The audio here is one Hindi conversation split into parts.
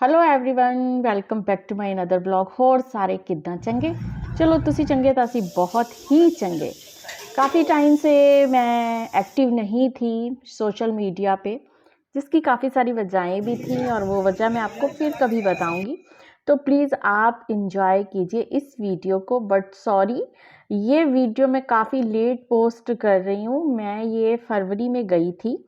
Hello everyone, welcome back to my another blog. होर सारे किद्दां चंगे? चलो तुसी चंगे तो असी बहुत ही चंगे। काफ़ी टाइम से मैं एक्टिव नहीं थी सोशल मीडिया पे, जिसकी काफ़ी सारी वजहें भी थी और वो वजह मैं आपको फिर कभी बताऊंगी। तो प्लीज़ आप इंजॉय कीजिए इस वीडियो को। बट सॉरी, ये वीडियो मैं काफ़ी लेट पोस्ट कर रही हूँ। मैं ये फरवरी में गई थी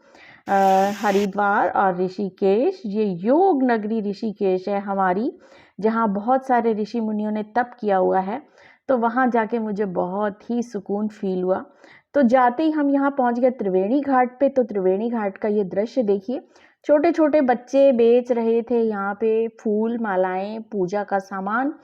हरिद्वार और ऋषिकेश। ये योग नगरी ऋषिकेश है हमारी, जहाँ बहुत सारे ऋषि मुनियों ने तप किया हुआ है। तो वहाँ जाके मुझे बहुत ही सुकून फील हुआ। तो जाते ही हम यहाँ पहुँच गए त्रिवेणी घाट पे। तो त्रिवेणी घाट का ये दृश्य देखिए, छोटे छोटे बच्चे बेच रहे थे यहाँ पे फूल मालाएं, पूजा का सामान।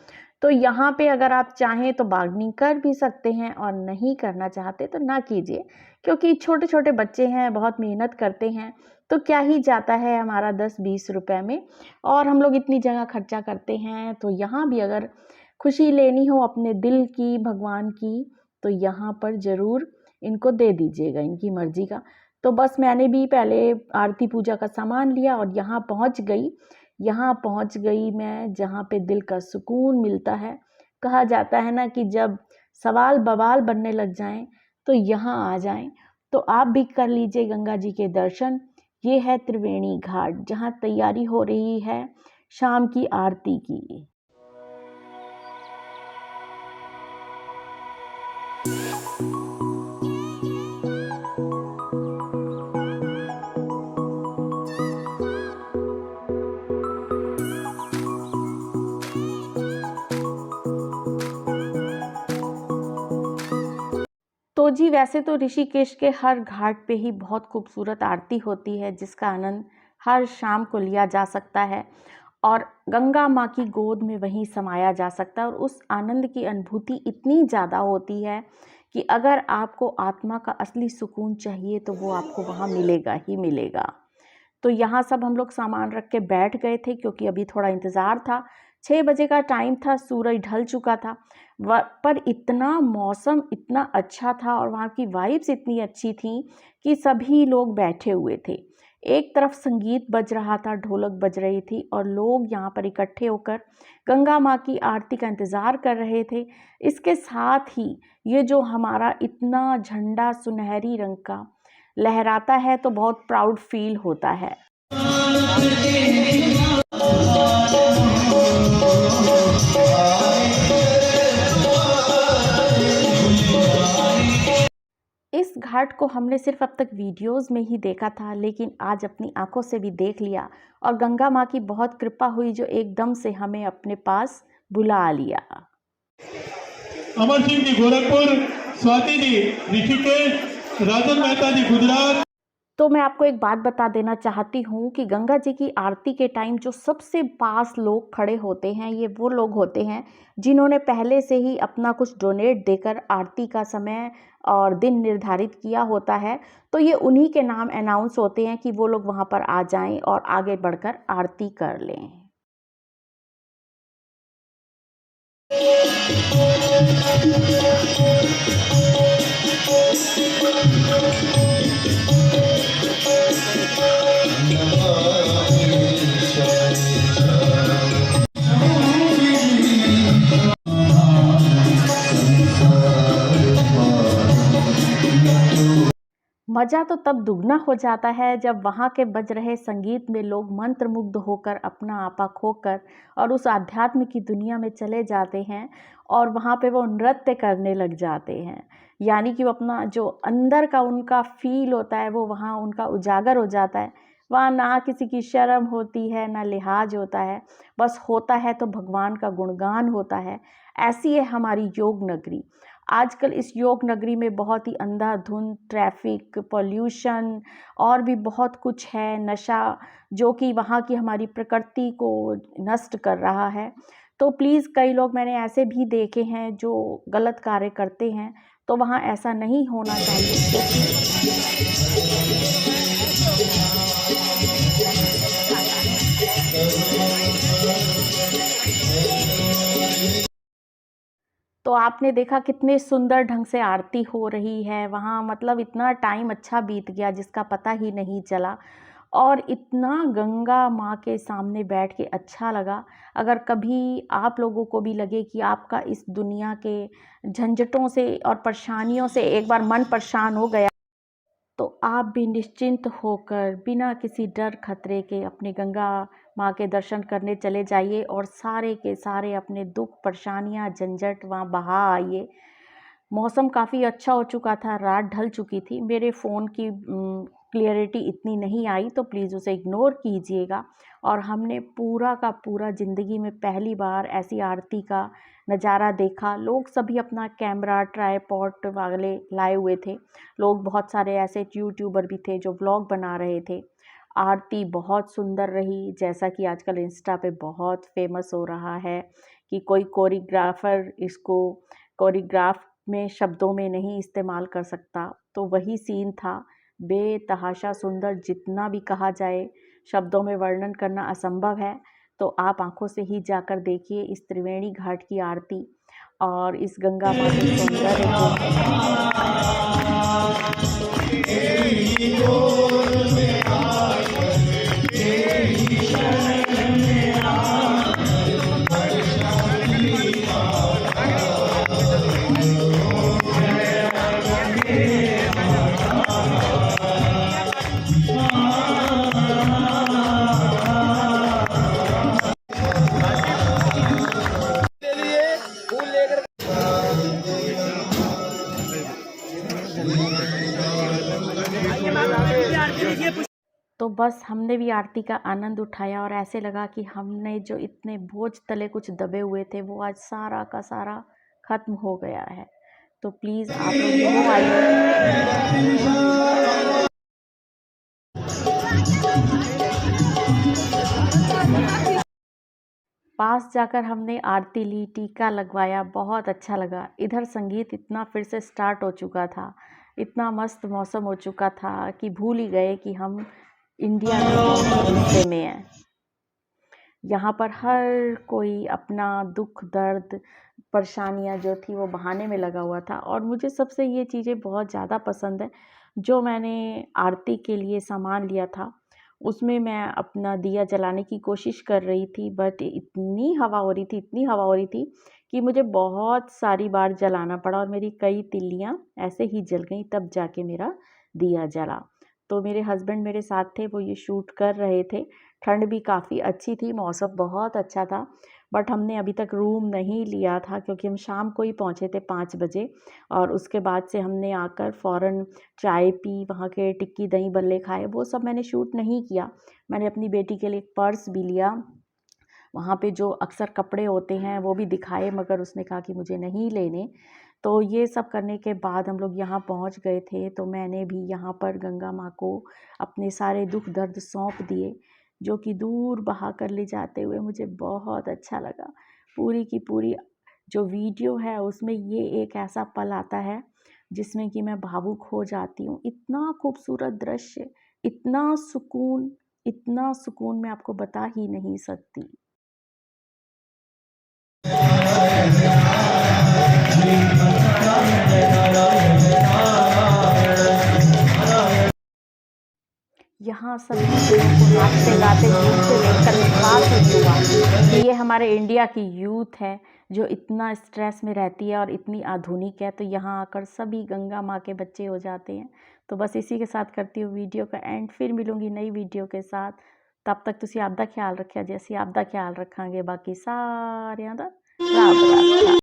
तो यहाँ पे अगर आप चाहें तो बार्गेनिंग कर भी सकते हैं, और नहीं करना चाहते तो ना कीजिए, क्योंकि छोटे छोटे बच्चे हैं, बहुत मेहनत करते हैं। तो क्या ही जाता है हमारा 10-20 रुपए में, और हम लोग इतनी जगह खर्चा करते हैं। तो यहाँ भी अगर खुशी लेनी हो अपने दिल की, भगवान की, तो यहाँ पर ज़रूर इनको दे दीजिएगा, इनकी मर्जी का। तो बस मैंने भी पहले आरती पूजा का सामान लिया और यहाँ पहुँच गई मैं, जहाँ पे दिल का सुकून मिलता है। कहा जाता है ना कि जब सवाल बवाल बनने लग जाएं तो यहाँ आ जाएं। तो आप भी कर लीजिए गंगा जी के दर्शन। ये है त्रिवेणी घाट, जहाँ तैयारी हो रही है शाम की आरती की। तो जी, वैसे तो ऋषिकेश के हर घाट पे ही बहुत खूबसूरत आरती होती है, जिसका आनंद हर शाम को लिया जा सकता है और गंगा माँ की गोद में वहीं समाया जा सकता है। और उस आनंद की अनुभूति इतनी ज़्यादा होती है कि अगर आपको आत्मा का असली सुकून चाहिए तो वो आपको वहाँ मिलेगा ही मिलेगा। तो यहाँ सब हम लोग सामान रख के बैठ गए थे, क्योंकि अभी थोड़ा इंतज़ार था। 6 बजे का टाइम था, सूरज ढल चुका था। पर इतना मौसम इतना अच्छा था और वहाँ की वाइब्स इतनी अच्छी थी कि सभी लोग बैठे हुए थे। एक तरफ संगीत बज रहा था, ढोलक बज रही थी, और लोग यहाँ पर इकट्ठे होकर गंगा माँ की आरती का इंतज़ार कर रहे थे। इसके साथ ही ये जो हमारा इतना झंडा सुनहरी रंग का लहराता है, तो बहुत प्राउड फील होता है। इस घाट को हमने सिर्फ अब तक वीडियोस में ही देखा था, लेकिन आज अपनी आंखों से भी देख लिया, और गंगा माँ की बहुत कृपा हुई जो एकदम से हमें अपने पास बुला लिया। अमर सिंह जी गोरखपुर, स्वाति जी ऋषिकेश, राजन मेहता जी गुजरात। तो मैं आपको एक बात बता देना चाहती हूँ कि गंगा जी की आरती के टाइम जो सबसे पास लोग खड़े होते हैं, ये वो लोग होते हैं जिन्होंने पहले से ही अपना कुछ डोनेट देकर आरती का समय और दिन निर्धारित किया होता है। तो ये उन्हीं के नाम अनाउंस होते हैं कि वो लोग वहाँ पर आ जाएं और आगे बढ़कर आरती कर लें। मज़ा तो तब दुगना हो जाता है जब वहाँ के बज रहे संगीत में लोग मंत्रमुग्ध होकर, अपना आपा खोकर और उस आध्यात्म की दुनिया में चले जाते हैं, और वहाँ पे वो नृत्य करने लग जाते हैं। यानी कि वो अपना जो अंदर का उनका फील होता है वो वहाँ उनका उजागर हो जाता है। वहाँ ना किसी की शर्म होती है, ना लिहाज होता है, बस होता है तो भगवान का गुणगान होता है। ऐसी है हमारी योग नगरी। आजकल इस योग नगरी में बहुत ही अंधाधुंध ट्रैफिक, पॉल्यूशन और भी बहुत कुछ है, नशा, जो कि वहाँ की हमारी प्रकृति को नष्ट कर रहा है। तो प्लीज़, कई लोग मैंने ऐसे भी देखे हैं जो गलत कार्य करते हैं, तो वहाँ ऐसा नहीं होना चाहिए। तो आपने देखा कितने सुंदर ढंग से आरती हो रही है वहाँ, मतलब इतना टाइम अच्छा बीत गया जिसका पता ही नहीं चला। और इतना गंगा माँ के सामने बैठ के अच्छा लगा। अगर कभी आप लोगों को भी लगे कि आपका इस दुनिया के झंझटों से और परेशानियों से एक बार मन परेशान हो गया, तो आप भी निश्चिंत होकर बिना किसी डर खतरे के अपने गंगा माँ के दर्शन करने चले जाइए और सारे के सारे अपने दुख परेशानियाँ झंझट वहाँ बहा आइए। मौसम काफ़ी अच्छा हो चुका था, रात ढल चुकी थी। मेरे फ़ोन की क्लियरिटी इतनी नहीं आई, तो प्लीज़ उसे इग्नोर कीजिएगा। और हमने पूरा का पूरा ज़िंदगी में पहली बार ऐसी आरती का नज़ारा देखा। लोग सभी अपना कैमरा ट्राइपॉड वाले लाए हुए थे। लोग बहुत सारे ऐसे यूट्यूबर भी थे जो व्लॉग बना रहे थे। आरती बहुत सुंदर रही, जैसा कि आजकल इंस्टा पे बहुत फेमस हो रहा है कि कोई कोरियोग्राफर इसको कोरियोग्राफ में शब्दों में नहीं इस्तेमाल कर सकता, तो वही सीन था। बेतहाशा सुंदर, जितना भी कहा जाए शब्दों में वर्णन करना असंभव है। तो आप आंखों से ही जाकर देखिए इस त्रिवेणी घाट की आरती और इस गंगा माँ के सौंदर्य तो बस हमने भी आरती का आनंद उठाया और ऐसे लगा कि हमने जो इतने बोझ तले कुछ दबे हुए थे वो आज सारा का सारा खत्म हो गया है। तो प्लीज़ आप लोग जरूर आइए। पास जाकर हमने आरती ली, टीका लगवाया, बहुत अच्छा लगा। इधर संगीत इतना फिर से स्टार्ट हो चुका था, इतना मस्त मौसम हो चुका था कि भूल ही गए कि हम इंडिया के कौन से हिस्से में हैं। यहाँ पर हर कोई अपना दुख दर्द परेशानियाँ जो थी वो बहाने में लगा हुआ था। और मुझे सबसे ये चीज़ें बहुत ज़्यादा पसंद है। जो मैंने आरती के लिए सामान लिया था उसमें मैं अपना दिया जलाने की कोशिश कर रही थी, बट इतनी हवा हो रही थी, इतनी हवा हो रही थी कि मुझे बहुत सारी बार जलाना पड़ा और मेरी कई तिल्लियाँ ऐसे ही जल गई, तब जाके मेरा दिया जला। तो मेरे हस्बैंड मेरे साथ थे, वो ये शूट कर रहे थे। ठंड भी काफ़ी अच्छी थी, मौसम बहुत अच्छा था। बट हमने अभी तक रूम नहीं लिया था क्योंकि हम शाम को ही पहुँचे थे 5 बजे। और उसके बाद से हमने आकर फ़ौरन चाय पी, वहाँ के टिक्की दही बल्ले खाए, वो सब मैंने शूट नहीं किया। मैंने अपनी बेटी के लिए एक पर्स भी लिया, वहाँ पे जो अक्सर कपड़े होते हैं वो भी दिखाए, मगर उसने कहा कि मुझे नहीं लेने। तो ये सब करने के बाद हम लोग यहाँ पहुँच गए थे। तो मैंने भी यहाँ पर गंगा माँ को अपने सारे दुख दर्द सौंप दिए, जो कि दूर बहा कर ले जाते हुए मुझे बहुत अच्छा लगा। पूरी की पूरी जो वीडियो है उसमें ये एक ऐसा पल आता है जिसमें कि मैं भावुक हो जाती हूँ। इतना खूबसूरत दृश्य, इतना सुकून मैं आपको बता ही नहीं सकती। यहाँ सभी लोगों को नाचते गाते घूमते देखकर एहसास ही हुआ कि ये हमारे इंडिया की यूथ है जो इतना स्ट्रेस में रहती है और इतनी आधुनिक है। तो यहाँ आकर सभी गंगा माँ के बच्चे हो जाते हैं। तो बस इसी के साथ करती हूँ वीडियो का एंड, फिर मिलूँगी नई वीडियो के साथ। तब तक तुसी आपदा ख्याल रखिया जी, असीं आपदा ख्याल रखांगे। बाकी सारियां दा रब राखा।